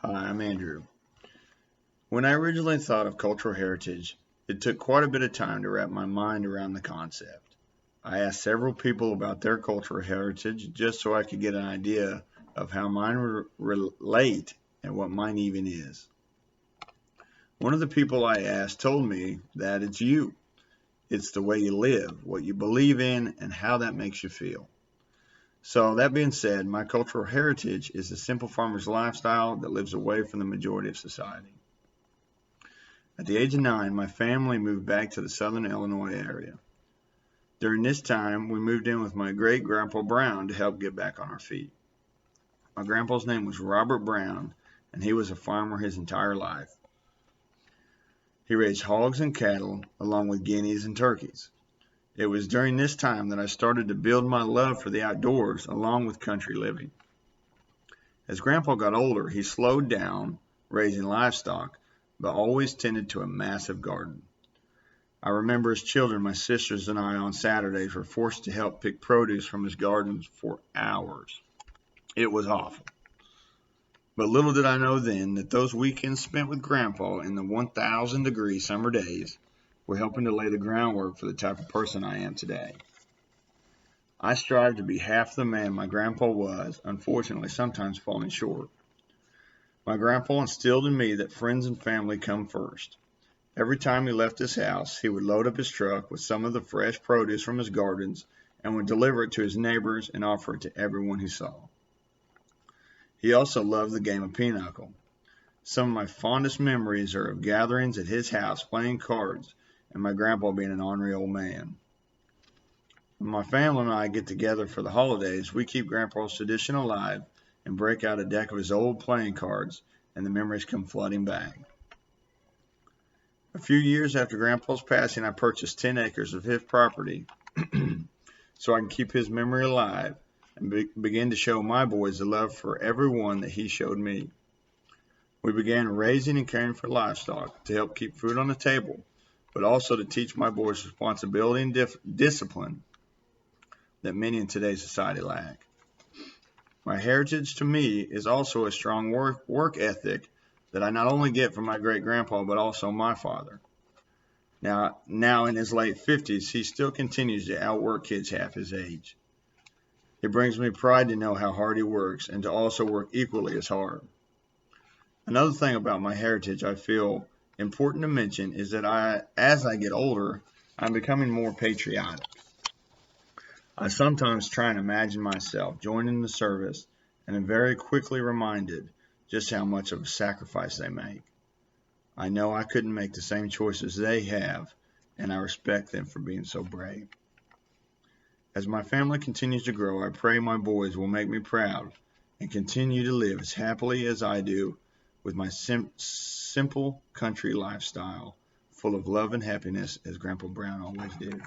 Hi, I'm Andrew. When I originally thought of cultural heritage, it took quite a bit of time to wrap my mind around the concept. I asked several people about their cultural heritage just so I could get an idea of how mine relate and what mine even is. One of the people I asked told me that it's you. It's the way you live, what you believe in, and how that makes you feel. So, that being said, my cultural heritage is a simple farmer's lifestyle that lives away from the majority of society. At the age of 9, my family moved back to the southern Illinois area. During this time, we moved in with my great grandpa Brown to help get back on our feet. My grandpa's name was Robert Brown, and he was a farmer his entire life. He raised hogs and cattle, along with guineas and turkeys. It was during this time that I started to build my love for the outdoors, along with country living. As Grandpa got older, he slowed down raising livestock, but always tended to a massive garden. I remember as children, my sisters and I on Saturdays were forced to help pick produce from his gardens for hours. It was awful. But little did I know then that those weekends spent with Grandpa in the 1,000-degree summer days were helping to lay the groundwork for the type of person I am today. I strive to be half the man my grandpa was, unfortunately sometimes falling short. My grandpa instilled in me that friends and family come first. Every time he left his house, he would load up his truck with some of the fresh produce from his gardens and would deliver it to his neighbors and offer it to everyone he saw. He also loved the game of pinochle. Some of my fondest memories are of gatherings at his house playing cards and my grandpa being an ornery old man. When my family and I get together for the holidays, we keep Grandpa's tradition alive and break out a deck of his old playing cards, and the memories come flooding back. A few years after Grandpa's passing, I purchased 10 acres of his property so I can keep his memory alive and begin to show my boys the love for everyone that he showed me. We began raising and caring for livestock to help keep food on the table, but also to teach my boys responsibility and discipline that many in today's society lack. My heritage to me is also a strong work ethic that I not only get from my great grandpa, but also my father. Now in his late 50s, he still continues to outwork kids half his age. It brings me pride to know how hard he works and to also work equally as hard. Another thing about my heritage I feel important to mention is that as I get older, I'm becoming more patriotic. I sometimes try and imagine myself joining the service and am very quickly reminded just how much of a sacrifice they make. I know I couldn't make the same choices they have, and I respect them for being so brave. As my family continues to grow, I pray my boys will make me proud and continue to live as happily as I do with my simple country lifestyle, full of love and happiness as Grandpa Brown always did.